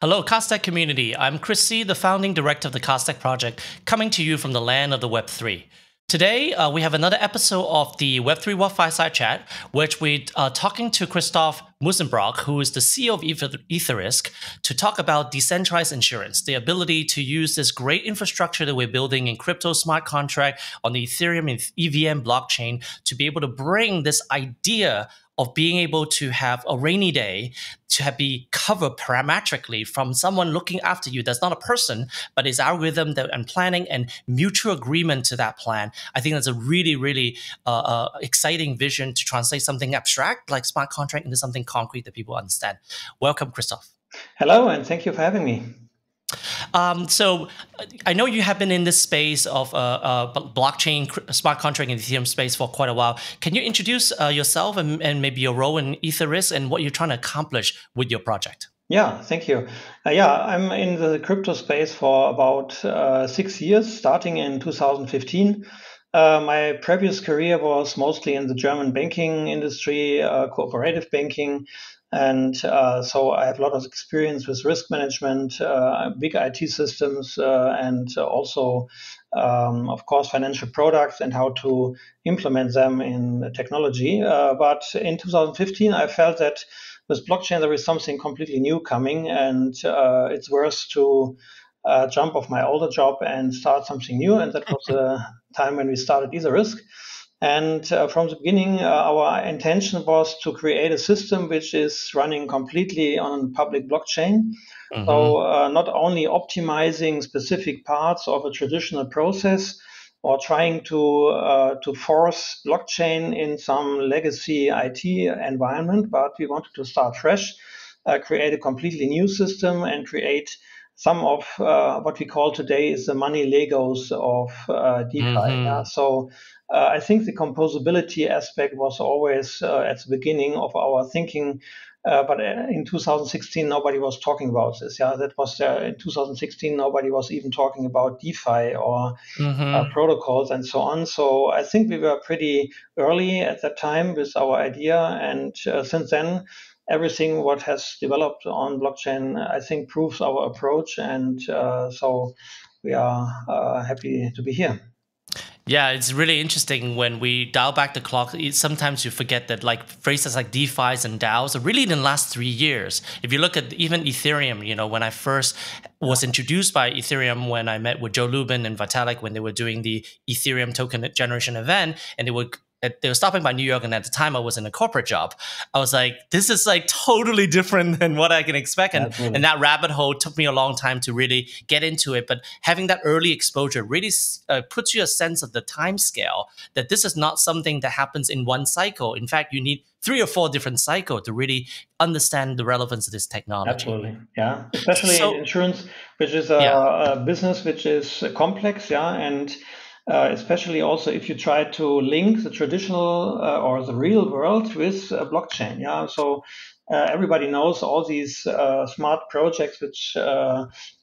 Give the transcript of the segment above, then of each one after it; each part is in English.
Hello, Cardstack community. I'm Chrissy, the founding director of the Cardstack project, coming to you from the land of the Web3. Today, we have another episode of the Web3 World Fireside Chat, which we're talking to Christoph Mussenbrock, who is the CEO of Etherisc, to talk about decentralized insurance, the ability to use this great infrastructure that we're building in crypto smart contract on the Ethereum and EVM blockchain to be able to bring this idea of being able to have a rainy day to be covered parametrically from someone looking after you. That's not a person, but it's algorithm and planning and mutual agreement to that plan. I think that's a really, really exciting vision to translate something abstract like smart contract into something concrete that people understand. Welcome, Christoph. Hello, and thank you for having me. So I know you have been in this space of blockchain, smart contract, and Ethereum space for quite a while. Can you introduce yourself and maybe your role in Etherisc and what you're trying to accomplish with your project? Yeah, thank you. I'm in the crypto space for about 6 years, starting in 2015. My previous career was mostly in the German banking industry, cooperative banking. And so I have a lot of experience with risk management, big IT systems, and also, of course, financial products and how to implement them in technology. But in 2015, I felt that with blockchain, there is something completely new coming, and it's worth to jump off my older job and start something new. And that was the time when we started Etherisc. And from the beginning, our intention was to create a system which is running completely on public blockchain. Mm-hmm. So not only optimizing specific parts of a traditional process or trying to force blockchain in some legacy IT environment, but we wanted to start fresh, create a completely new system and create some of what we call today is the money Legos of DeFi. Mm-hmm. Yeah? So I think the composability aspect was always at the beginning of our thinking. But in 2016, nobody was talking about this. Yeah, that was in 2016, nobody was even talking about DeFi or protocols and so on. So I think we were pretty early at that time with our idea. And since then, everything what has developed on blockchain, I think, proves our approach. And so we are happy to be here. Yeah, it's really interesting when we dial back the clock. Sometimes you forget that like phrases like DeFi's and DAOs are really in the last 3 years. If you look at even Ethereum, when I first was introduced by Ethereum, when I met with Joe Lubin and Vitalik when they were doing the Ethereum token generation event, and they were stopping by New York, and at the time I was in a corporate job. I was like, this is like totally different than what I can expect. And that rabbit hole took me a long time to really get into it. But having that early exposure really puts you a sense of the time scale that this is not something that happens in one cycle. In fact, you need 3 or 4 different cycles to really understand the relevance of this technology. Absolutely, yeah. Especially in insurance, which is a business which is complex, and especially also if you try to link the traditional or the real world with blockchain. So everybody knows all these smart projects which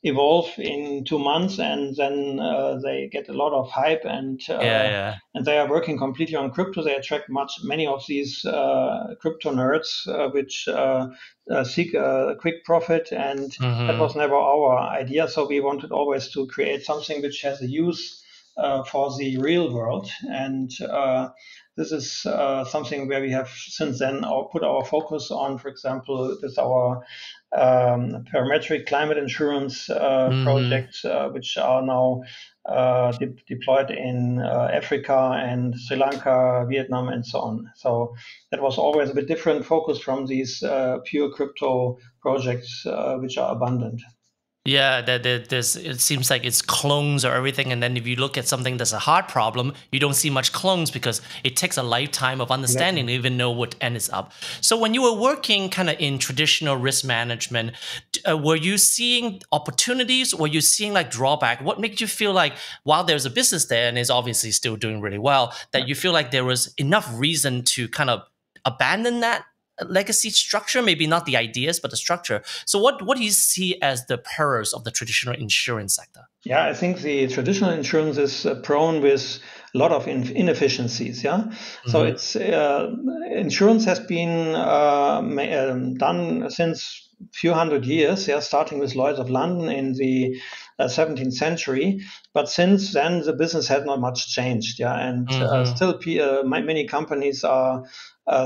evolve in 2 months, and then they get a lot of hype, and they are working completely on crypto. They attract many of these crypto nerds which seek a quick profit, and that was never our idea. So we wanted always to create something which has a use for the real world, and this is something where we have since then put our focus on, for example, with our Parametric climate insurance projects, which are now deployed in Africa and Sri Lanka, Vietnam, and so on. So that was always a bit different focus from these pure crypto projects, which are abundant. Yeah, it seems like it's clones or everything. And then if you look at something that's a hard problem, you don't see much clones because it takes a lifetime of understanding to even know what end is up. So when you were working kind of in traditional risk management, were you seeing opportunities? Were you seeing like drawback? What made you feel like while there's a business there and is obviously still doing really well, that you feel like there was enough reason to kind of abandon that legacy structure, maybe not the ideas, but the structure. So what do you see as the perils of the traditional insurance sector? Yeah, I think the traditional insurance is prone with a lot of inefficiencies. So it's insurance has been done since few hundred years, starting with Lloyd's of London in the 17th century. But since then, the business has not much changed. And still many companies are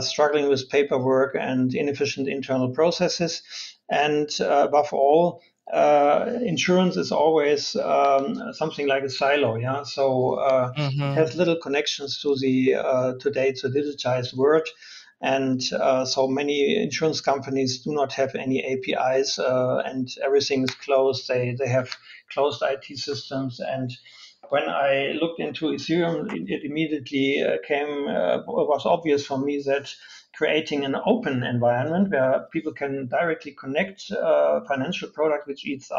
struggling with paperwork and inefficient internal processes. And above all, insurance is always something like a silo. So it has little connections to the today to digitized world. And so many insurance companies do not have any APIs, and everything is closed. They have closed IT systems. And when I looked into Ethereum, it immediately was obvious for me that creating an open environment where people can directly connect financial products with each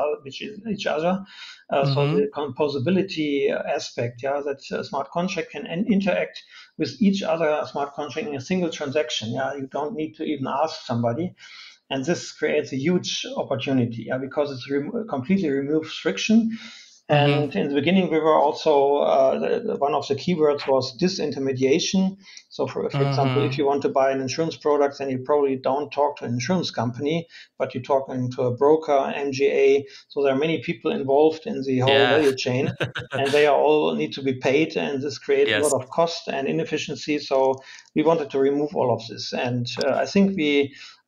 other. So the composability aspect, that smart contract can interact with each other smart contract in a single transaction. You don't need to even ask somebody. And this creates a huge opportunity because it completely removes friction. And in the beginning, we were also, one of the keywords was disintermediation. So for example, if you want to buy an insurance product, then you probably don't talk to an insurance company, but you talk to a broker, MGA. So there are many people involved in the whole value chain, and they all need to be paid. And this creates a lot of cost and inefficiency. So we wanted to remove all of this. And I think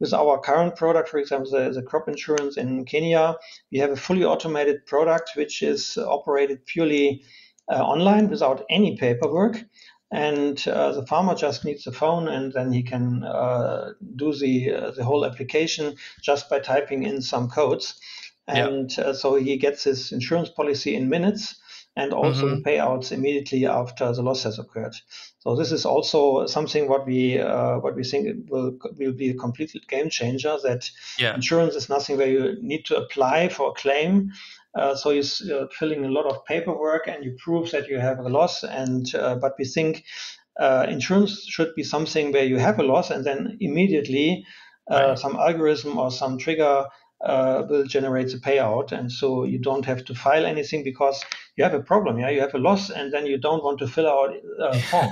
with our current product, for example, the crop insurance in Kenya, we have a fully automated product which is operated purely online without any paperwork. And the farmer just needs a phone, and then he can do the whole application just by typing in some codes. And so he gets his insurance policy in minutes, and also the payouts immediately after the loss has occurred. So this is also something what we think will be a complete game changer. That insurance is nothing where you need to apply for a claim. So you're filling a lot of paperwork, and you prove that you have a loss. And but we think insurance should be something where you have a loss, and then immediately some algorithm or some trigger will generate the payout. And so you don't have to file anything because you have a problem. You have a loss, and then you don't want to fill out a form.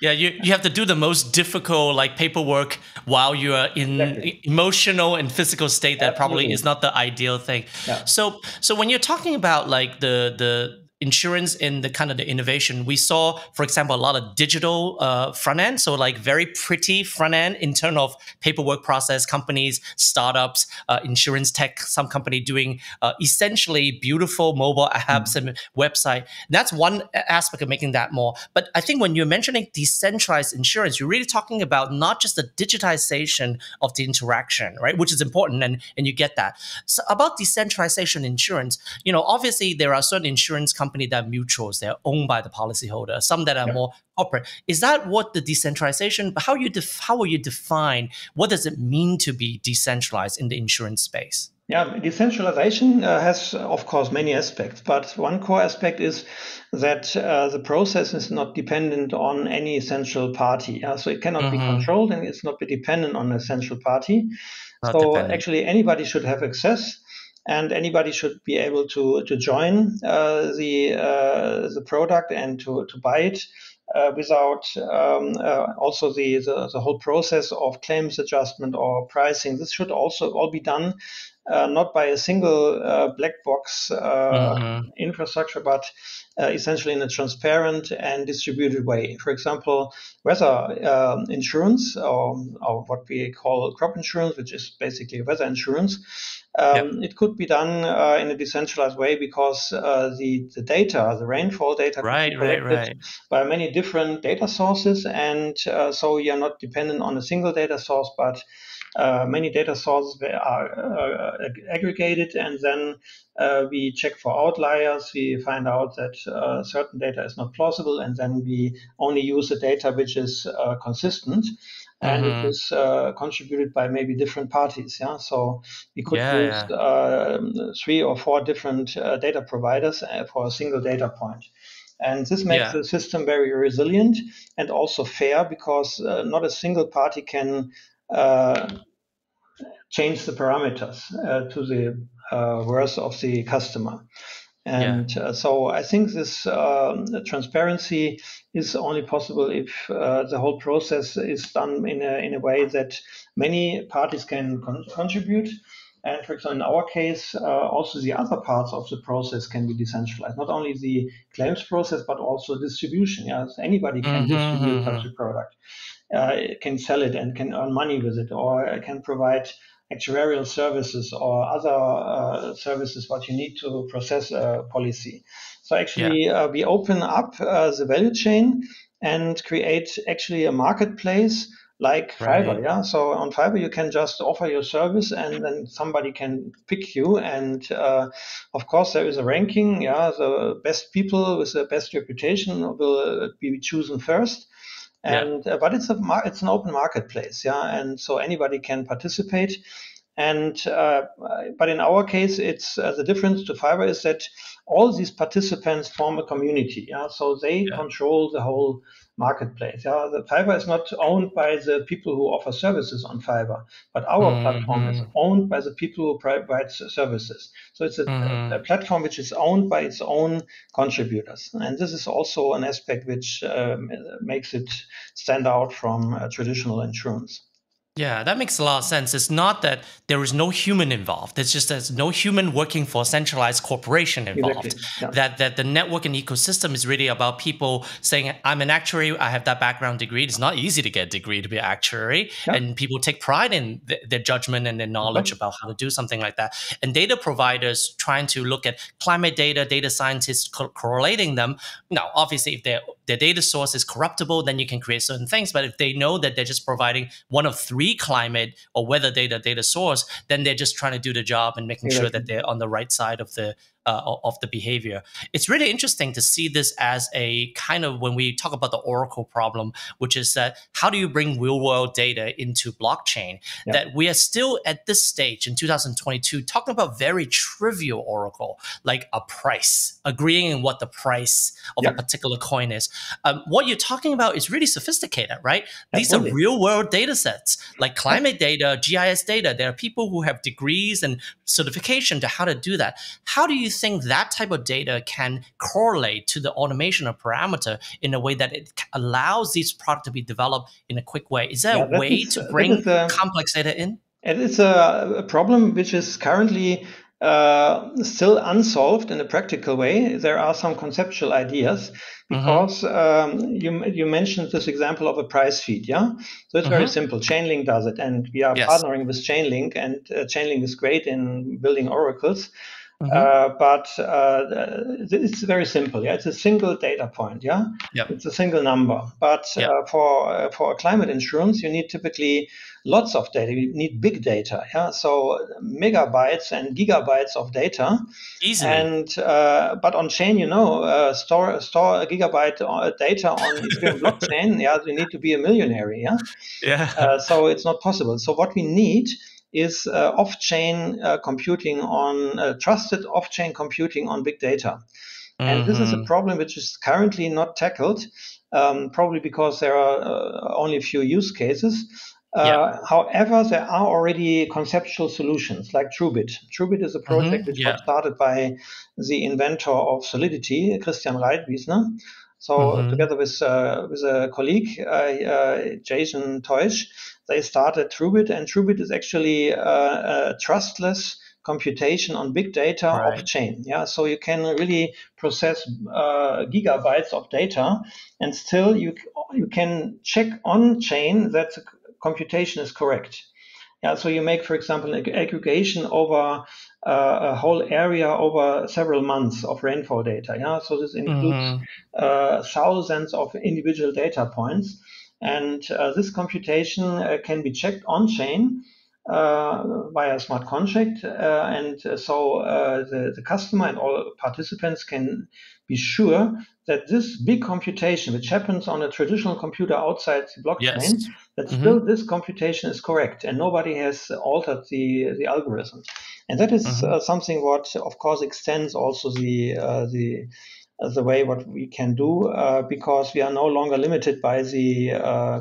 You have to do the most difficult paperwork while you are in emotional and physical state that probably is not the ideal thing. So when you're talking about the insurance in the kind of the innovation, we saw, for example, a lot of digital front end. So very pretty front end in terms of paperwork process, companies, startups, insurance tech, some company doing essentially beautiful mobile apps and website. That's one aspect of making that more. But I think when you're mentioning decentralized insurance, you're really talking about not just the digitization of the interaction, right? Which is important, and you get that. So about decentralization insurance, obviously there are certain insurance companies that are mutuals, they're owned by the policyholder, some that are more corporate. Is that what the decentralization, how will you define, what does it mean to be decentralized in the insurance space? Decentralization has, of course, many aspects, but one core aspect is that the process is not dependent on any central party. So it cannot be controlled, and it's not dependent on a central party. Actually, anybody should have access, and anybody should be able to join the product and to buy it without also the whole process of claims adjustment or pricing. This should also all be done not by a single black box infrastructure, but essentially in a transparent and distributed way. For example, weather insurance, or what we call crop insurance, which is basically weather insurance, it could be done in a decentralized way because the data, the rainfall data, could be collected by many different data sources, and so you're not dependent on a single data source, but many data sources are aggregated, and then we check for outliers. We find out that certain data is not plausible, and then we only use the data which is consistent. And it is contributed by maybe different parties. So we could use 3 or 4 different data providers for a single data point. And this makes the system very resilient and also fair, because not a single party can change the parameters to the worth of the customer. And so I think this transparency is only possible if the whole process is done in a way that many parties can contribute. And for example, in our case, also the other parts of the process can be decentralized. Not only the claims process, but also distribution. Yeah, so anybody can distribute such a product, can sell it and can earn money with it, or can provide actuarial services or other services what you need to process a policy. So actually, we open up the value chain and create actually a marketplace like Fiverr. Yeah. So on Fiverr, you can just offer your service and then somebody can pick you. And of course, there is a ranking. Yeah. The best people with the best reputation will be chosen first. And but it's an open marketplace. Yeah. And so anybody can participate. And but in our case, it's the difference to Fiverr is that all these participants form a community. Yeah, so they control the whole marketplace. Yeah, the Fiverr is not owned by the people who offer services on Fiverr, but our platform is owned by the people who provide services. So it's a platform which is owned by its own contributors, and this is also an aspect which makes it stand out from traditional insurance. Yeah, that makes a lot of sense. It's not that there is no human involved. It's just there's no human working for a centralized corporation involved. Exactly. That the network and ecosystem is really about people saying, I'm an actuary, I have that background degree. It's not easy to get a degree to be an actuary. And people take pride in their judgment and their knowledge about how to do something like that. And data providers trying to look at climate data scientists correlating them. Now, obviously, if their data source is corruptible, then you can create certain things. But if they know that they're just providing one of three climate or weather data source, then they're just trying to do the job and making sure that they're on the right side of the behavior. It's really interesting to see this as a kind of, when we talk about the Oracle problem, which is that how do you bring real world data into blockchain? That we are still at this stage in 2022 talking about very trivial Oracle, like a price, agreeing on what the price of a particular coin is. What you're talking about is really sophisticated, right? These are real world data sets, like climate data, GIS data. There are people who have degrees and certification to how to do that. How do you think that type of data can correlate to the automation of parameter in a way that it allows these products to be developed in a quick way? Is there a way to bring complex data in? It is a problem which is currently still unsolved in a practical way. There are some conceptual ideas because you mentioned this example of a price feed. Yeah, so it's very simple. Chainlink does it, and we are partnering with Chainlink, and Chainlink is great in building oracles. But it's very simple. Yeah, it's a single data point. Yeah, it's a single number. But for climate insurance, you need typically lots of data. You need big data. Yeah, so megabytes and gigabytes of data. Easily. And but on chain, store a gigabyte data on Ethereum blockchain. Yeah, you need to be a millionaire. Yeah. So it's not possible. So what we need is off-chain computing on trusted off-chain computing on big data. And this is a problem which is currently not tackled, probably because there are only a few use cases. However, there are already conceptual solutions like TrueBit. TrueBit is a project which was started by the inventor of Solidity, Christian Reitwiesner. So together with a colleague, Jason Teusch, they started TrueBit, and TrueBit is actually a trustless computation on big data off-chain. Yeah, so you can really process gigabytes of data, and still you can check on-chain that the computation is correct. Yeah, so you make, for example, an aggregation over a whole area over several months of rainfall data. Yeah, so this includes thousands of individual data points, and this computation can be checked on chain via a smart contract, and so the customer and all participants can be sure that this big computation, which happens on a traditional computer outside the blockchain, that still this computation is correct and nobody has altered the algorithm. And that is something what, of course, extends also the way what we can do, because we are no longer limited by the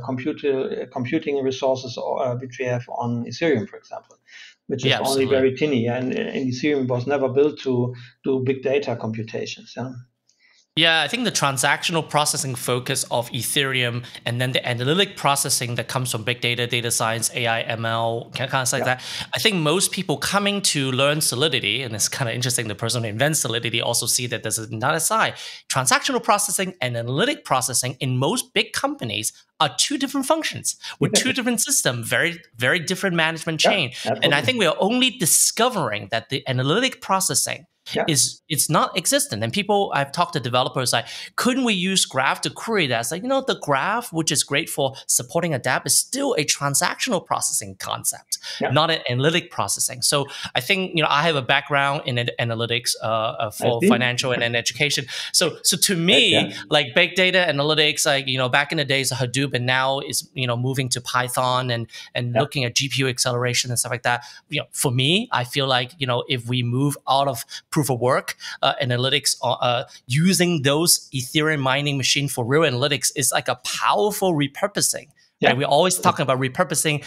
computing resources which we have on Ethereum, for example. which is Yeah, only absolutely. very tiny, and Ethereum was never built to do big data computations. Yeah. Yeah, I think the transactional processing focus of Ethereum and then the analytic processing that comes from big data, data science, AI, ML, kind of stuff like that. I think most people coming to learn Solidity, and it's kind of interesting, the person who invents Solidity also see that there's another side. Transactional processing and analytic processing in most big companies are two different functions with two different systems, very, very different management chain. And I think we are only discovering that the analytic processing it's not existent. And people, I've talked to developers like, couldn't we use graph to query that? It's like, the graph, which is great for supporting a dApp, is still a transactional processing concept, not an analytic processing. So I think, I have a background in analytics for financial and education. So to me, like big data analytics, like, back in the days of Hadoop, and now is, moving to Python and looking at GPU acceleration and stuff like that. For me, I feel like, if we move out of proof of work analytics, using those Ethereum mining machine for real analytics is like a powerful repurposing. Right? We're always talking about repurposing,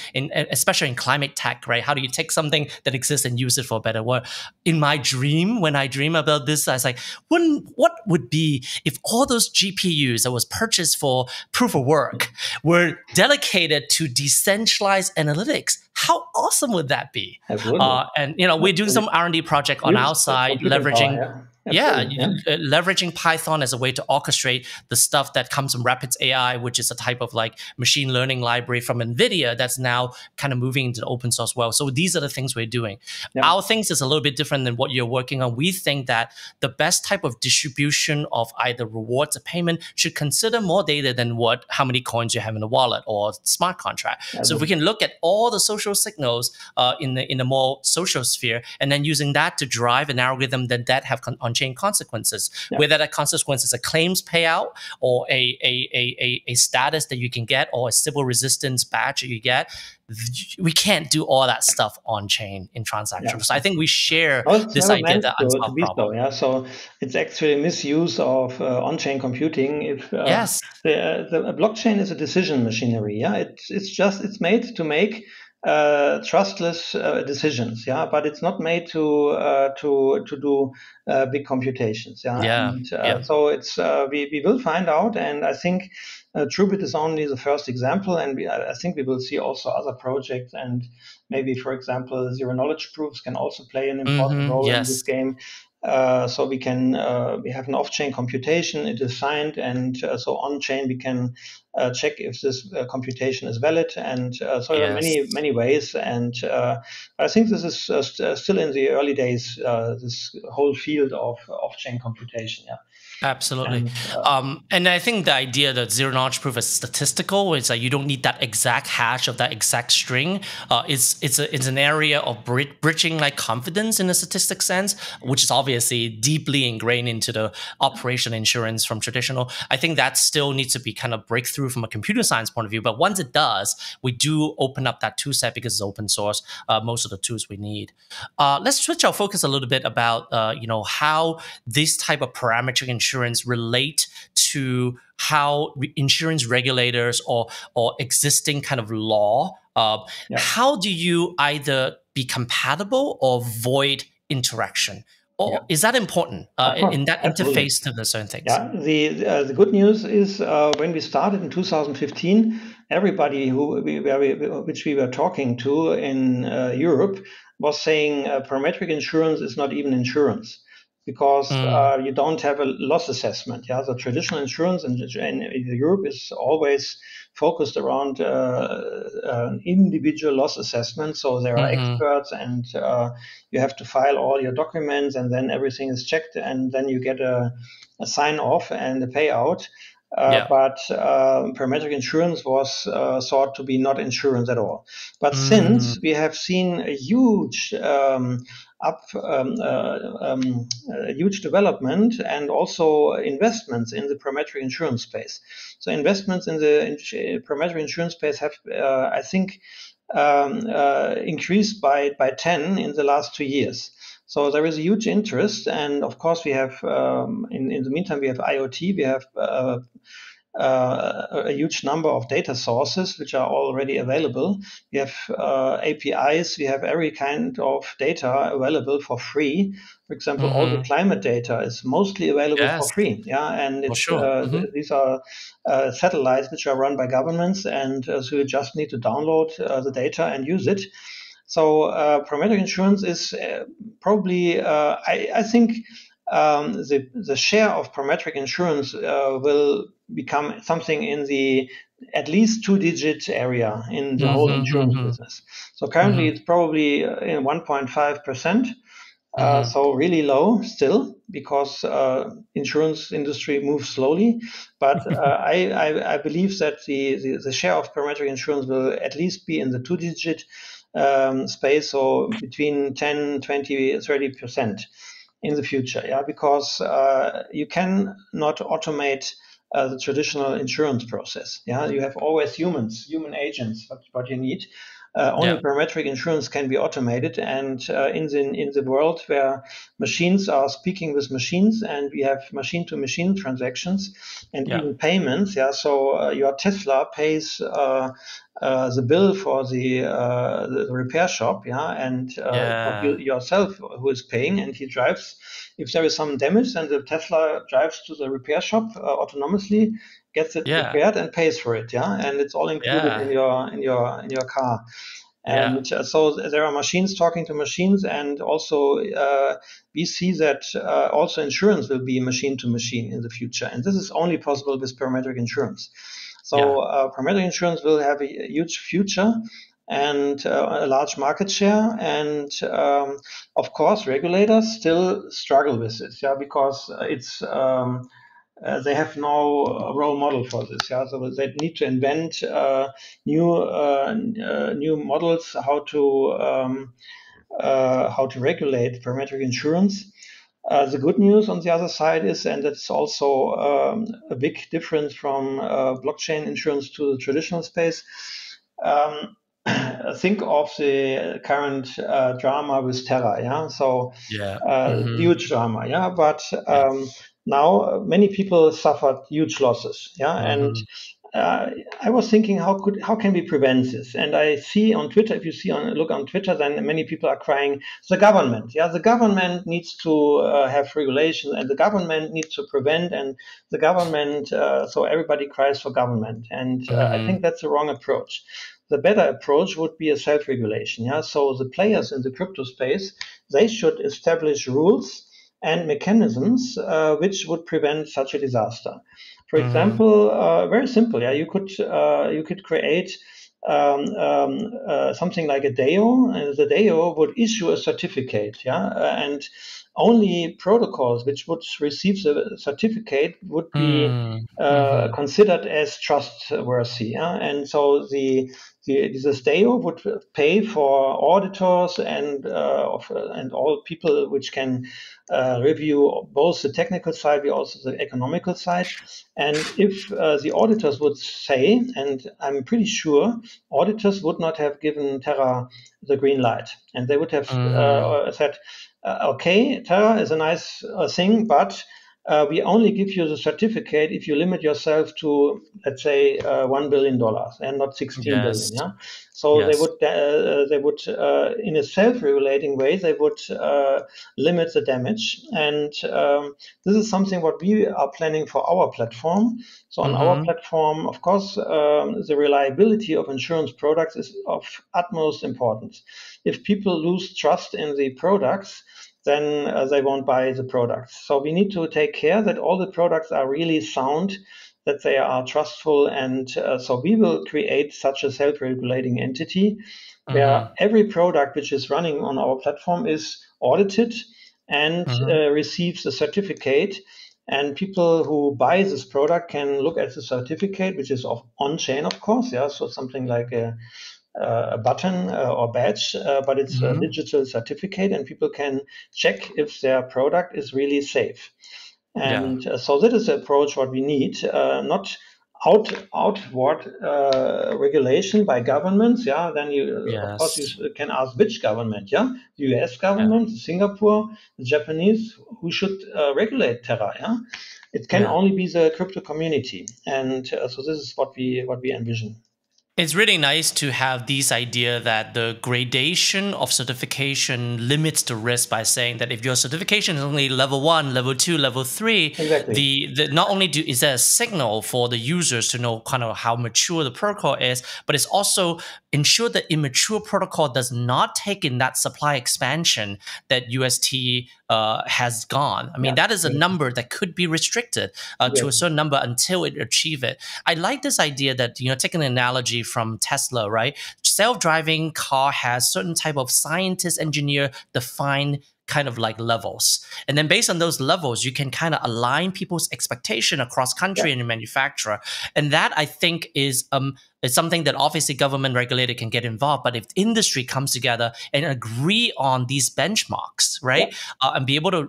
especially in climate tech, right? How do you take something that exists and use it for a better world? In my dream, when I dream about this, I was like, what would be if all those GPUs that was purchased for proof of work were dedicated to decentralized analytics? How awesome would that be? And we're doing some R&D project on our side, leveraging leveraging Python as a way to orchestrate the stuff that comes from Rapids AI, which is a type of like machine learning library from NVIDIA that's now kind of moving into the open source world. So these are the things we're doing. Our things is a little bit different than what you're working on. We think that the best type of distribution of either rewards or payment should consider more data than how many coins you have in the wallet or smart contract. So if we can look at all the social signals in the more social sphere, and then using that to drive an algorithm that have on-chain consequences, whether that consequence is a claims payout or a status that you can get or a civil resistance badge that you get. We can't do all that stuff on chain in transactional. So I think we share this idea that unsolved problem. So it's actually misuse of on-chain computing. If the blockchain is a decision machinery, it's made to make trustless decisions, but it's not made to do big computations, So it's we will find out, and I think Drupal is only the first example, and I think we will see also other projects, and maybe, for example, zero knowledge proofs can also play an important role in this game. So we can we have an off-chain computation, it is signed, and so on-chain we can check if this computation is valid, and so there are many ways. And I think this is still in the early days. This whole field of off-chain computation. Absolutely. And I think the idea that zero knowledge proof is statistical, is that you don't need that exact hash of that exact string. It's an area of bridging like confidence in a statistic sense, which is obviously deeply ingrained into the operation insurance from traditional. I think that still needs to be kind of breakthrough from a computer science point of view. But once it does, we do open up that tool set because it's open source, most of the tools we need. Let's switch our focus a little bit about how this type of parametric insurance relate to how insurance regulators or existing kind of law. How do you either be compatible or void interaction? Or is that important in that interface to the certain things? The good news is when we started in 2015, everybody which we were talking to in Europe was saying parametric insurance is not even insurance, because you don't have a loss assessment. The traditional insurance in Europe is always focused around individual loss assessment. So there are experts, and you have to file all your documents, and then everything is checked, and then you get a sign off and a payout. But parametric insurance was thought to be not insurance at all. But since we have seen a huge huge development and also investments in the parametric insurance space. So investments in the parametric insurance space have, I think, increased by 10 in the last 2 years. So there is a huge interest, and of course we have in the meantime we have IoT, we have a huge number of data sources which are already available. We have APIs, we have every kind of data available for free. For example, all the climate data is mostly available for free. Yeah, and For it's sure. these are satellites which are run by governments, and so you just need to download the data and use it. So parametric insurance is probably, I think, the share of parametric insurance will become something in the at least 2-digit area in the whole insurance business. So currently it's probably in 1.5%. So really low still, because insurance industry moves slowly. But I believe that the share of parametric insurance will at least be in the 2-digit space, so between 10, 20, 30% in the future. Yeah, because you can not automate the traditional insurance process. Yeah, you have always human agents. What you need. Only parametric insurance can be automated, and in the world where machines are speaking with machines, and we have machine-to-machine transactions and even payments. Yeah, so your Tesla pays the bill for the repair shop. Yeah, and not you yourself who is paying, and he drives. If there is some damage, then the Tesla drives to the repair shop autonomously, gets it repaired and pays for it. Yeah, and it's all included in your car. And so there are machines talking to machines, and also we see that also insurance will be machine to machine in the future, and this is only possible with parametric insurance. So parametric insurance will have a huge future and a large market share, and of course regulators still struggle with this, because it's they have no role model for this. Yeah, so they need to invent new models how to regulate parametric insurance. The good news on the other side is, and that's also a big difference from blockchain insurance to the traditional space. Think of the current drama with Terra. Yeah, so huge drama. Yeah, but now many people suffered huge losses. Yeah, and I was thinking, how can we prevent this? And I see on Twitter, if you look on Twitter, then many people are crying, the government. Yeah, the government needs to have regulations, and the government needs to prevent, and the government. So everybody cries for government, and I think that's the wrong approach. The better approach would be a self-regulation. Yeah, so the players in the crypto space, they should establish rules and mechanisms which would prevent such a disaster. For example, very simple. Yeah, you could create something like a DAO, and the DAO would issue a certificate. Yeah, and only protocols which would receive the certificate would be considered as trustworthy. Yeah, and so this DAO would pay for auditors and all people which can review both the technical side, but also the economical side. And if the auditors would say, and I'm pretty sure auditors would not have given Terra the green light, and they would have said, okay, Terra is a nice thing, but we only give you the certificate if you limit yourself to, let's say, $1 billion and not 16 billion. Yeah. So they would, in a self-regulating way, they would limit the damage. And this is something what we are planning for our platform. So on our platform, of course, the reliability of insurance products is of utmost importance. If people lose trust in the products, then they won't buy the products. So we need to take care that all the products are really sound, that they are trustful. And so we will create such a self-regulating entity where every product which is running on our platform is audited and receives a certificate. And people who buy this product can look at the certificate, which is on-chain, of course. Yeah, so something like a button or badge, but it's a digital certificate, and people can check if their product is really safe. And so that is the approach what we need, not outward regulation by governments. Yeah, then of course you can ask which government. Yeah, the US government, Singapore, the Japanese, who should regulate Terra. Yeah. It can only be the crypto community, and so this is what we envision. It's really nice to have this idea that the gradation of certification limits the risk by saying that if your certification is only level 1, level 2, level 3, exactly. the not only is there a signal for the users to know kind of how mature the protocol is, but it's also ensure that immature protocol does not take in that supply expansion that UST has gone. I mean, that is a number that could be restricted to a certain number until it achieve it. I like this idea that, taking an analogy from Tesla, right? Self-driving car has certain type of scientist, engineer defined kind of like levels. And then based on those levels, you can kind of align people's expectation across country and manufacturer. And that I think is something that obviously government regulator can get involved. But if industry comes together and agree on these benchmarks, right, and be able to,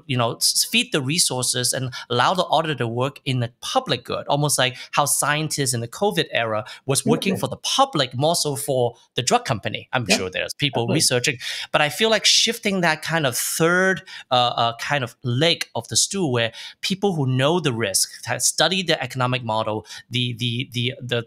feed the resources and allow the auditor to work in the public good, almost like how scientists in the COVID era was working for the public, more so for the drug company. I'm sure there's people researching, but I feel like shifting that kind of third kind of leg of the stool where people who know the risk, have studied the economic model, the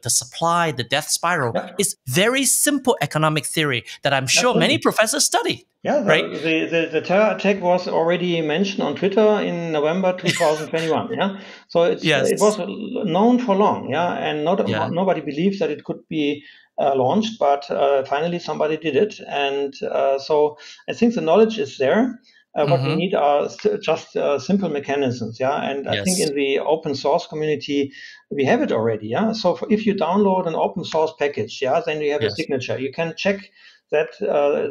supply, the death spiral is very simple economic theory that I'm sure many professors study. Yeah, right? The terror attack was already mentioned on Twitter in November 2021. So it was known for long. And nobody believed that it could be launched, but finally somebody did it. And so I think the knowledge is there. What we need are just simple mechanisms. And I think in the open source community, we have it already. So if you download an open source package, then you have a signature. You can check that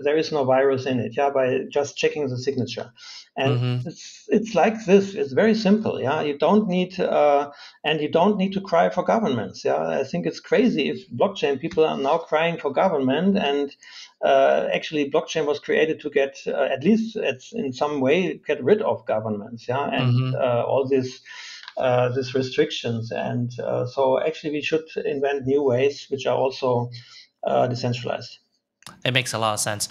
there is no virus in it, by just checking the signature. And it's like this. It's very simple. You don't need and you don't need to cry for governments. I think it's crazy if blockchain people are now crying for government, and actually blockchain was created to get at least in some way get rid of governments. And all these restrictions. And so actually we should invent new ways which are also decentralized. It makes a lot of sense.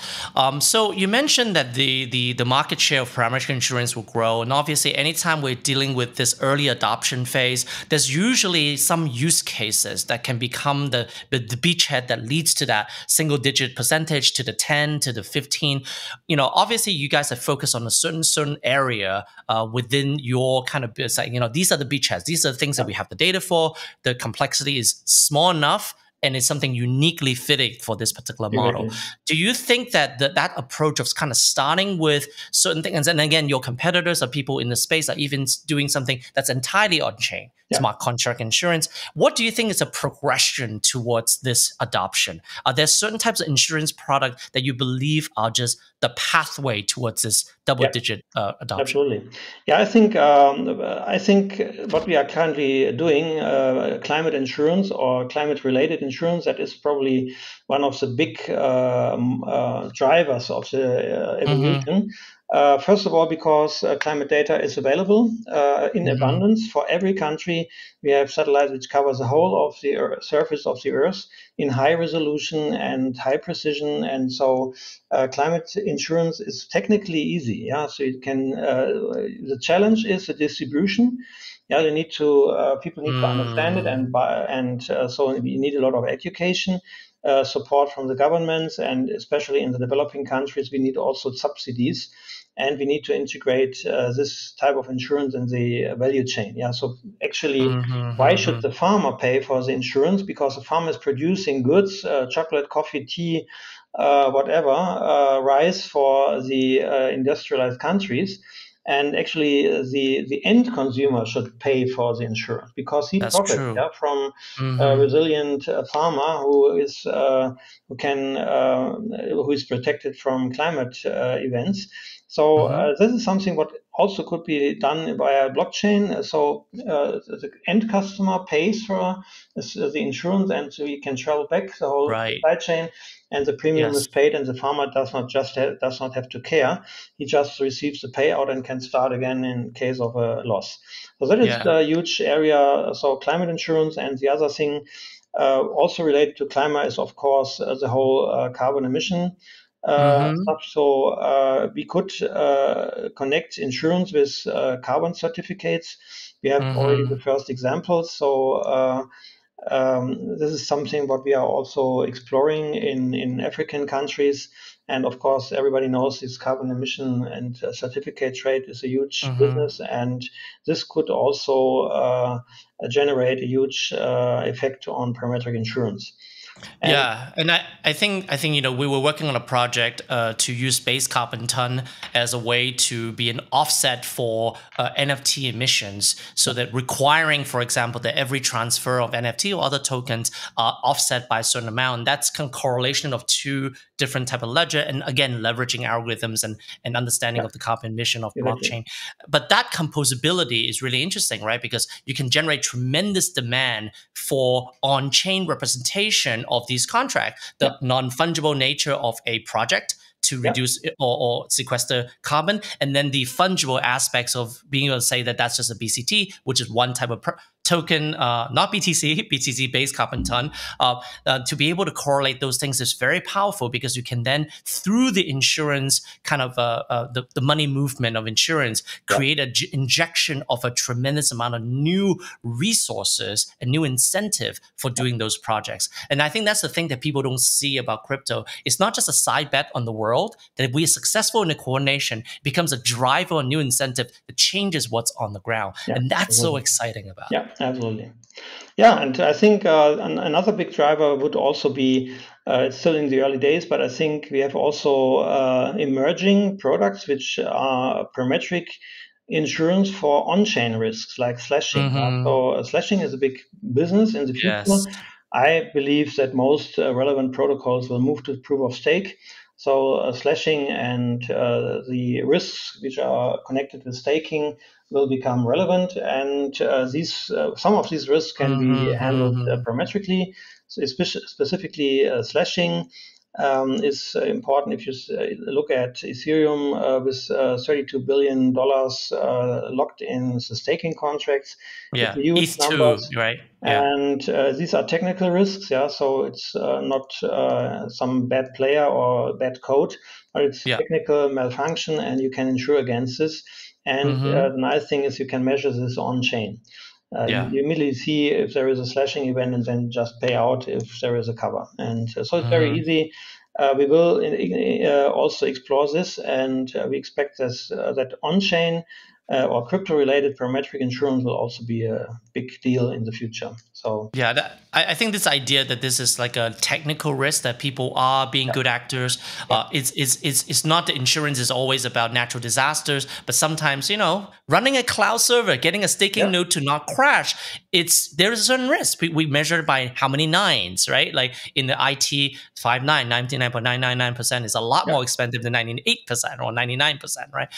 So you mentioned that the market share of parametric insurance will grow, and obviously, anytime we're dealing with this early adoption phase, there's usually some use cases that can become the beachhead that leads to that single-digit percentage, to the 10, to the 15. Obviously, you guys have focused on a certain area within your kind of business. These are the beachheads. These are the things that we have the data for. The complexity is small enough, and it's something uniquely fitting for this particular model. Do you think that that approach of kind of starting with certain things, and again, your competitors are people in the space that are even doing something that's entirely on-chain, smart contract insurance. What do you think is a progression towards this adoption? Are there certain types of insurance product that you believe are just the pathway towards this double-digit adoption? Absolutely. I think what we are currently doing, climate insurance or climate-related insurance, that is probably one of the big drivers of the evolution. First of all, because climate data is available in abundance for every country. We have satellites which cover the whole of the surface of the Earth in high resolution and high precision, and so climate insurance is technically easy. So it can. The challenge is the distribution. They need to people need to understand it, and so we need a lot of education. Support from the governments, and especially in the developing countries, we need also subsidies, and we need to integrate this type of insurance in the value chain. So actually, why should the farmer pay for the insurance? Because the farmer is producing goods, chocolate, coffee, tea, whatever, rice for the industrialized countries. And actually, the end consumer should pay for the insurance because he profits from a resilient farmer who is protected from climate events. So this is something what also could be done via blockchain. So the end customer pays for the insurance, and so he can travel back the whole supply chain, and the premium is paid, and the farmer does not have to care. He just receives the payout and can start again in case of a loss. So that is a huge area. So climate insurance, and the other thing also related to climate is, of course, the whole carbon emission Mm-hmm. stuff. So we could connect insurance with carbon certificates. We have already Mm-hmm. the first examples. So this is something what we are also exploring in African countries. And of course, everybody knows this carbon emission and certificate trade is a huge Mm-hmm. business. And this could also generate a huge effect on parametric insurance. And Yeah, and I think we were working on a project to use base carbon ton as a way to be an offset for NFT emissions, so that requiring, for example, that every transfer of NFT or other tokens are offset by a certain amount. That's correlation of two different type of ledger, and again leveraging algorithms and understanding yeah, of the carbon emission of exactly. blockchain. But that composability is really interesting, right? Because you can generate tremendous demand for on-chain representation of these contracts, Yeah, the non-fungible nature of a project to yeah, reduce or sequester carbon, and then the fungible aspects of being able to say that that's just a BCT, which is one type of token, not BTC, BTC-based carbon ton. To be able to correlate those things is very powerful, because you can then, through the insurance kind of the money movement of insurance, yeah, create an injection of a tremendous amount of new resources and new incentive for yeah, doing those projects. And I think that's the thing that people don't see about crypto. It's not just a side bet on the world, that if we are successful in the coordination, it becomes a driver or new incentive that changes what's on the ground. yeah, And that's so absolutely. exciting about it. Yeah, absolutely. Yeah, and I think another big driver would also be, it's still in the early days, but I think we have also emerging products which are parametric insurance for on-chain risks like slashing. Mm-hmm. So slashing is a big business in the future. Yes. I believe that most relevant protocols will move to proof of stake. So slashing and the risks which are connected with staking will become relevant, and these some of these risks can be handled Mm-hmm. parametrically. So specifically, slashing is important. If you look at Ethereum with $32 billion locked in the staking contracts, it's Yeah. a huge ETH2, numbers. right? Yeah. And these are technical risks, yeah. So it's not some bad player or bad code, but it's Yeah. technical malfunction, and you can insure against this. And Mm-hmm. the nice thing is you can measure this on chain. Yeah. You immediately see if there is a slashing event, and then just pay out if there is a cover. And so it's very Mm-hmm. easy. We will also explore this, and we expect this, that on-chain or crypto-related parametric insurance will also be a big deal in the future. So Yeah, I think this idea that this is like a technical risk, that people are being yeah, good actors. yeah, It's not that insurance is always about natural disasters, but sometimes, running a cloud server, getting a staking yeah, node to not crash, there is a certain risk. We measure it by how many nines, right? Like in the IT, 99.999% is a lot yeah, more expensive than 98% or 99%, right?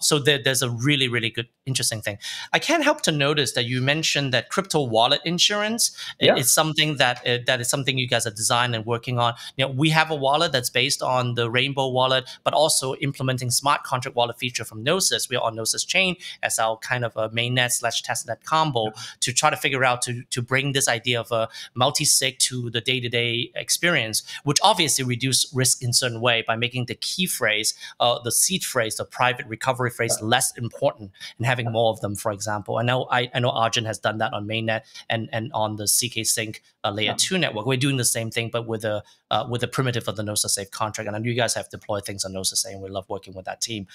So there's a really, really good, interesting thing. I can't help to notice that you mentioned that crypto wallet insurance yeah, is something that is something you guys are designing and working on. We have a wallet that's based on the Rainbow wallet, but also implementing smart contract wallet feature from Gnosis. We are on Gnosis chain as our kind of a mainnet/testnet combo to try to figure out to bring this idea of a multi-sig to the day-to-day experience, which obviously reduce risk in certain way by making the key phrase, the seed phrase, the private recovery phrase less important and having more of them, for example. I know Arjun has done that on mainnet and on the CK Sync layer yeah. 2 network. We're doing the same thing, but with the primitive of the Gnosis Safe contract. And I know you guys have deployed things on Gnosis Safe, and we love working with that team.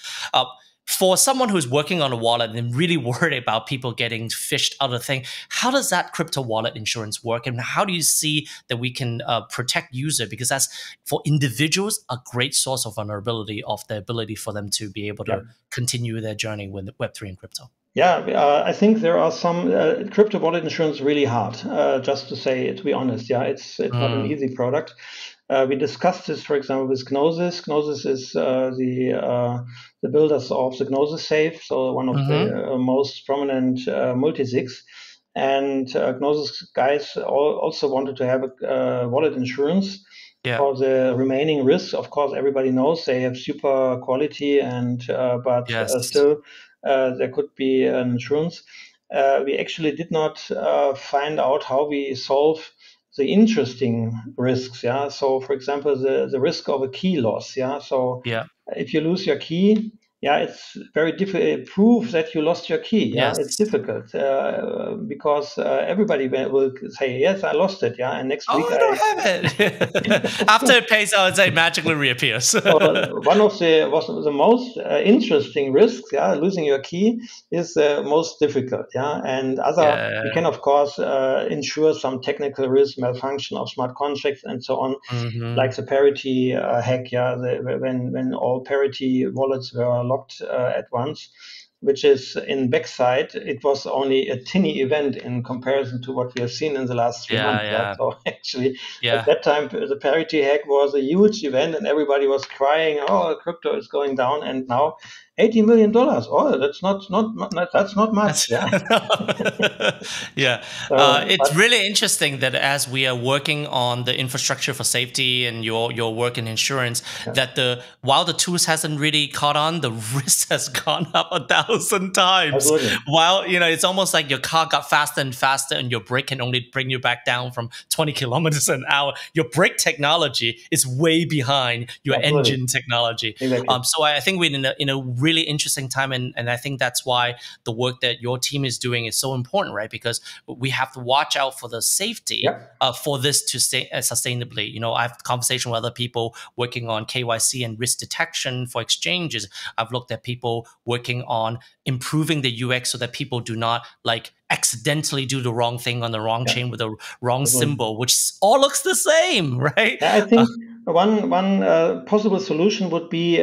For someone who's working on a wallet and really worried about people getting fished out of the thing, how does that crypto wallet insurance work? And how do you see that we can protect user? Because that's, for individuals, a great source of vulnerability of the ability for them to be able Yeah. to continue their journey with Web3 and crypto. Yeah, I think there are some crypto wallet insurance really hard. Just to say, to be honest, yeah, it's not an easy product. We discussed this, for example, with Gnosis. Gnosis is the builders of the Gnosis Safe, so one of the most prominent multisigs. And Gnosis guys also wanted to have a wallet insurance Yeah. for the remaining risks. Of course, everybody knows they have super quality, and but Yes. still there could be an insurance. We actually did not find out how we solve the interesting risks. Yeah. So, for example, the risk of a key loss. Yeah. So, Yeah. if you lose your key, yeah, it's very difficult. Prove that you lost your key. Yeah, it's Yes. difficult because everybody will say, "Yes, I lost it." Yeah, and next Oh, week I don't have it. After it pays out, it magically reappears. one of the most interesting risks, yeah, losing your key is the most difficult, yeah, and other you Yeah. can of course ensure some technical risk, malfunction of smart contracts, and so on, like the parity hack, yeah, when all parity wallets were locked at once. Which is in backside, it was only a tiny event in comparison to what we have seen in the last 3 months. Yeah, Yeah? yeah, So actually, at yeah. that time, the parity hack was a huge event, and everybody was crying, "Oh, crypto is going down!" And now, $80 million. Oh, that's not much. That's Yeah. yeah. It's But really interesting that as we are working on the infrastructure for safety and your work in insurance, yeah, that while the tools hasn't really caught on, the risk has gone up 1,000 times. absolutely, While it's almost like your car got faster and faster, and your brake can only bring you back down from 20 kilometers an hour. Your brake technology is way behind your absolutely, engine technology. exactly. So I think we're in a really interesting time, and I think that's why the work that your team is doing is so important, right? Because we have to watch out for the safety Yeah, for this to stay sustainably. I have conversation with other people working on KYC and risk detection for exchanges. I've looked at people working on improving the UX so that people do not accidentally do the wrong thing on the wrong yeah, chain with the wrong absolutely. symbol, which all looks the same, right? Yeah, I think one possible solution would be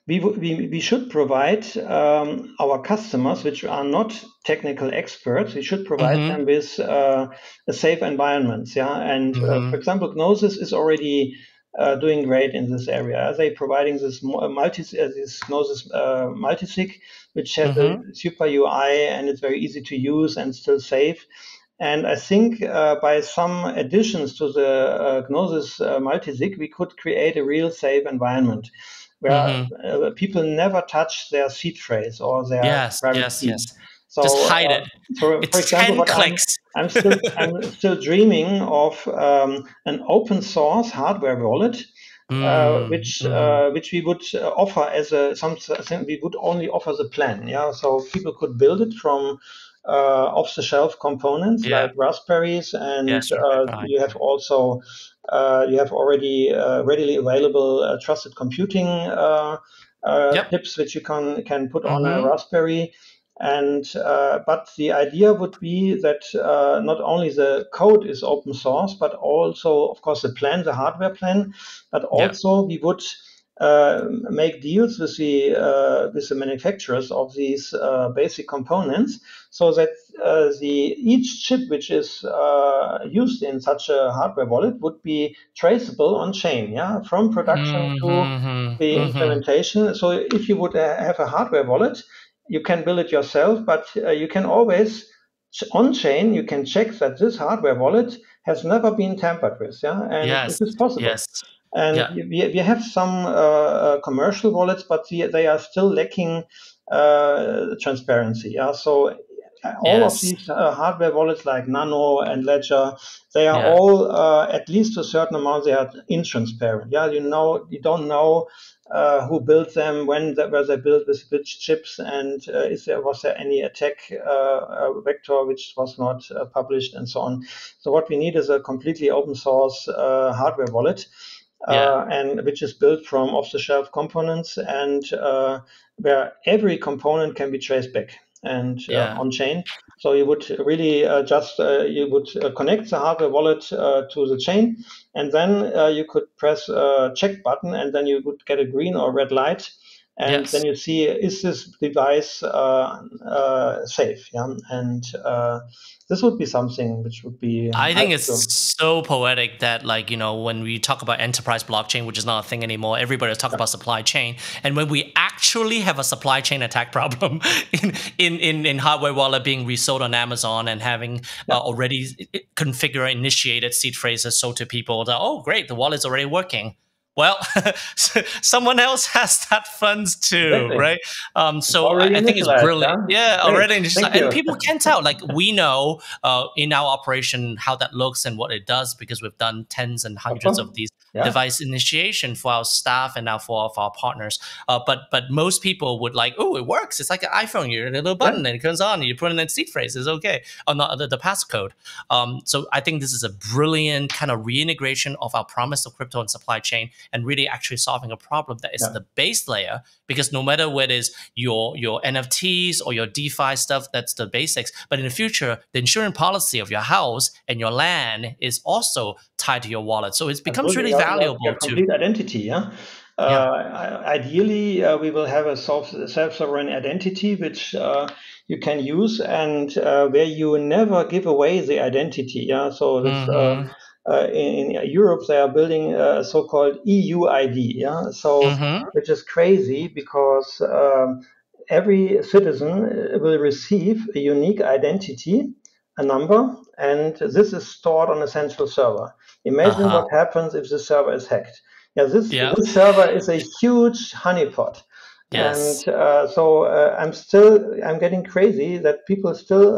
we should provide our customers, which are not technical experts, we should provide Mm-hmm. them with a safe environment. Yeah, and for Mm-hmm. example, Gnosis is already doing great in this area. They're providing this this Gnosis multisig, which has a Mm-hmm. super UI and it's very easy to use and still safe. And I think by some additions to the Gnosis multisig, we could create a real safe environment where Mm-hmm. people never touch their seed phrase or their Yes, private yes, key. yes. Just So, hide it. for It's example, 10 what clicks. I'm still dreaming of an open source hardware wallet, Mm-hmm. which we would offer as something we would only offer the plan. Yeah, so people could build it from off-the-shelf components Yeah. like raspberries, and Yes, Raspberry Pi. you have also you have already readily available trusted computing Yep. tips which you can put on a Mm-hmm. raspberry. And but the idea would be that not only the code is open source, but also, of course, the hardware plan, but Yeah. also we would make deals with the manufacturers of these basic components, so that each chip which is used in such a hardware wallet would be traceable on chain, yeah, from production to Mm-hmm. the Mm-hmm. implementation. So if you would have a hardware wallet, you can build it yourself, but you can always on chain you can check that this hardware wallet has never been tampered with, yeah, and Yes. this is possible. Yes. And Yeah. we have some commercial wallets, but they are still lacking transparency. Yeah, so all of Yes. these hardware wallets like Nano and Ledger, they are Yeah. all at least to a certain amount they are intransparent. Yeah, you don't know who built them, were they built with which chips, and was there any attack vector which was not published, and so on. So what we need is a completely open source hardware wallet, Yeah. and which is built from off-the-shelf components, and where every component can be traced back and Yeah. on chain. So you would really just you would connect the hardware wallet to the chain, and then you could press a check button, and then you would get a green or red light, and then Yes. you see, is this device safe? Yeah, and this would be something which would be I nice think it's to. so poetic that, when we talk about enterprise blockchain, which is not a thing anymore, everybody's talking about supply chain. And when we actually have a supply chain attack problem in hardware wallet being resold on Amazon and having Yeah. already configured, initiated seed phrases sold to people, that, oh, great, the wallet's already working. Well, someone else has that funds too, Exactly. right? It's So already I think it's initialized, brilliant. yeah? Yeah, Great. already initialized. Thank And you. people can tell. Like we know in our operation how that looks and what it does because we've done tens and Of hundreds course. of these Yeah, device initiation for our staff and now for our partners. But most people would like, oh, it works. It's like an iPhone. You hit a little yeah, button and it comes on. You put in a seed phrase. It's okay. Or not the passcode. So I think this is a brilliant kind of reintegration of our promise of crypto and supply chain and really actually solving a problem that is yeah. the base layer. Because no matter what is your NFTs or your DeFi stuff, that's the basics. But in the future, the insurance policy of your house and your land is also tied to your wallet. So it becomes Absolutely. really Your valuable to, complete identity, yeah. yeah. Ideally, we will have a self-sovereign identity which you can use and where you never give away the identity. Yeah. So this Mm-hmm. in Europe they are building a so-called EU ID. Yeah. So Mm-hmm. which is crazy because every citizen will receive a unique identity, a number, and this is stored on a central server. Imagine Uh-huh. what happens if the server is hacked. Yeah, Yeah. this server is a huge honeypot, and Yes. I'm getting crazy that people still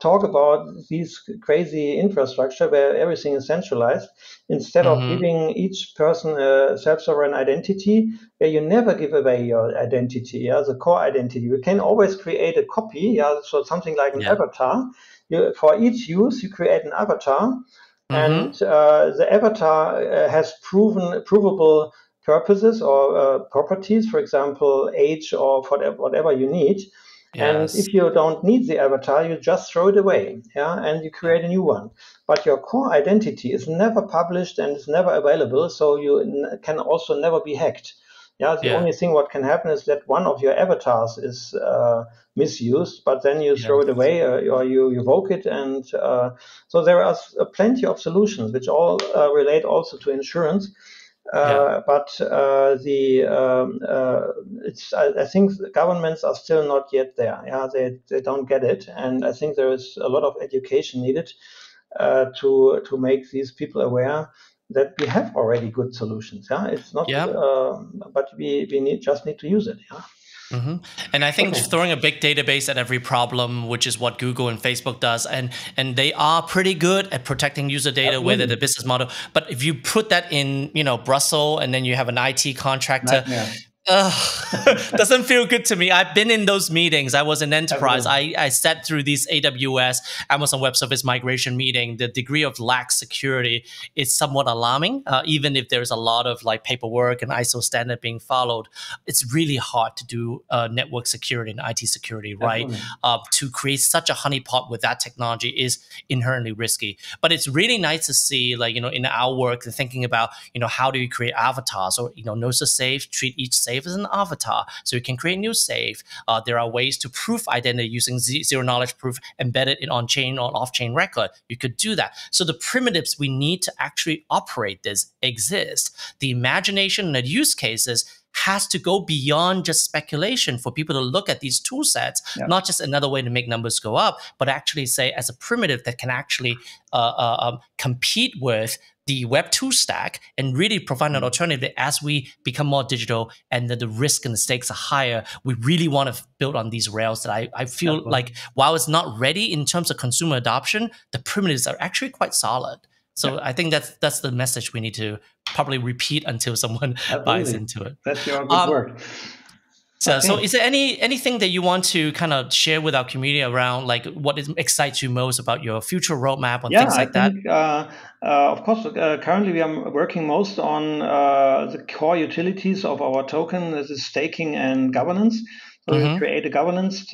talk about these crazy infrastructure where everything is centralized instead of Mm-hmm. giving each person a self-sovereign identity where you never give away your identity, yeah, the core identity. You can always create a copy, yeah, so something like an Yeah. avatar. For each use, you create an avatar, and Mm-hmm. the avatar has provable purposes or properties, for example, age or whatever you need. And Yes. if you don't need the avatar, you just throw it away, yeah, and you Yeah. create a new one. But your core identity is never published and is never available, so you can also never be hacked. Yeah, the Yeah. only thing what can happen is that one of your avatars is misused, but then you throw Yes. it away or you revoke it, and so there are plenty of solutions which all relate also to insurance. Yeah. But I think the governments are still not yet there. Yeah, they don't get it, and I think there is a lot of education needed to make these people aware that we have already good solutions. Yeah, it's not, Yeah. but we just need to use it. Yeah. hmm And I think Okay. throwing a big database at every problem, which is what Google and Facebook does, and they are pretty good at protecting user data, whether the Absolutely. business model. But if you put that in, Brussels, and then you have an IT contractor, Nightmare. doesn't feel good to me. I've been in those meetings. I was in enterprise. Absolutely. I sat through these AWS, Amazon Web Service migration meeting. The degree of lax security is somewhat alarming. Even if there's a lot of like paperwork and ISO standard being followed, it's really hard to do network security and IT security, right? Absolutely. To create such a honeypot with that technology is inherently risky. But it's really nice to see, like, in our work, thinking about, how do you create avatars or, know the safe, treat each safe as an avatar. So you can create new safe. There are ways to proof identity using zero knowledge proof embedded in on-chain or off-chain record. You could do that. So the primitives we need to actually operate this exist. The imagination and the use cases has to go beyond just speculation for people to look at these tool sets, Yeah. not just another way to make numbers go up, but actually say as a primitive that can actually compete with the Web2 stack and really provide an alternative as we become more digital and the risk and the stakes are higher. We really want to build on these rails that I feel Absolutely. like while it's not ready in terms of consumer adoption, the primitives are actually quite solid. So Yeah. I think that's the message we need to probably repeat until someone buys Absolutely. into it. That's your good word. So Okay. is there anything that you want to kind of share with our community around like what excites you most about your future roadmap and Yeah, things I like that? think, of course, currently we are working most on the core utilities of our token. This is staking and governance. So we will Mm-hmm. create a governance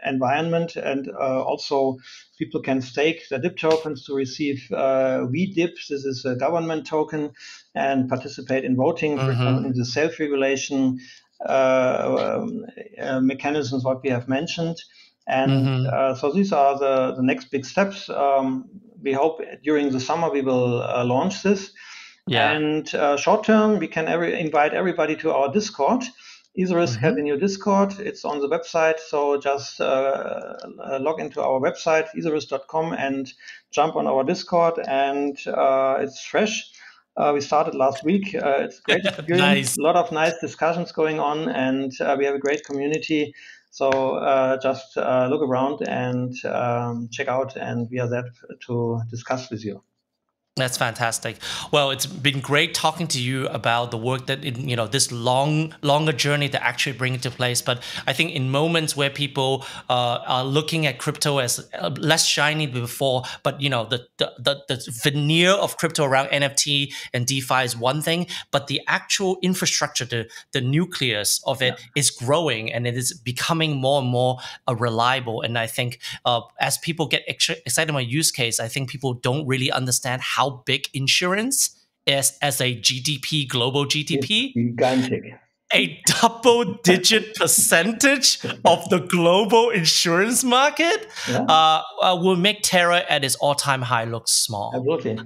environment, and also people can stake the DIP tokens to receive VDIP. This is a government token, and participate in voting, for example, Mm-hmm. in the self-regulation mechanisms what we have mentioned. And Mm-hmm. so these are the next big steps. We hope during the summer we will launch this. Yeah. And short term, we can invite everybody to our Discord. Etherisc has Mm-hmm. a new Discord. It's on the website. So just log into our website, etherisc.com, and jump on our Discord. And it's fresh. We started last week. It's a great experience, Nice. a lot of nice discussions going on, and we have a great community. So just look around and check out, and we are there to discuss with you. That's fantastic. Well, it's been great talking to you about the work that this longer journey to actually bring it to place. But I think in moments where people are looking at crypto as less shiny than before, but the veneer of crypto around NFT and DeFi is one thing, but the actual infrastructure, the nucleus of it is growing, and it is becoming more and more reliable. And I think as people get excited about use case, I think people don't really understand how big insurance is as a GDP, global GDP. It's gigantic. A double-digit percentage of the global insurance market will make Terra at its all-time high look small. Absolutely.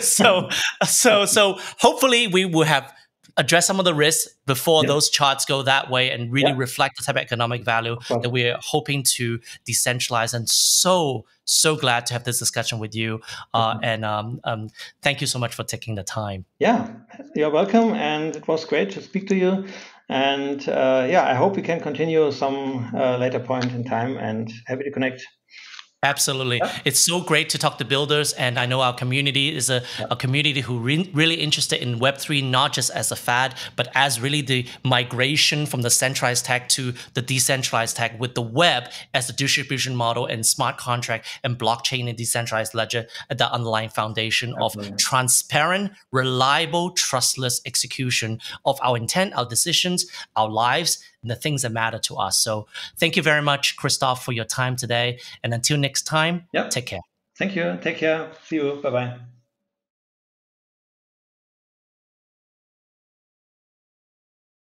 So hopefully we will have addressed some of the risks before those charts go that way and really reflect the type of economic value that we're hoping to decentralize. And so glad to have this discussion with you. And thank you so much for taking the time. Yeah, you're welcome. And it was great to speak to you. And I hope we can continue some later point in time, and happy to connect. Absolutely. It's so great to talk to builders, and I know our community is a community who really interested in Web3, not just as a fad, but as really the migration from the centralized tech to the decentralized tech, with the web as the distribution model and smart contract and blockchain and decentralized ledger at the underlying foundation of transparent, reliable, trustless execution of our intent, our decisions, our lives, and the things that matter to us. So thank you very much, Christoph, for your time today. And until next time, take care. Thank you. Take care. See you. Bye-bye.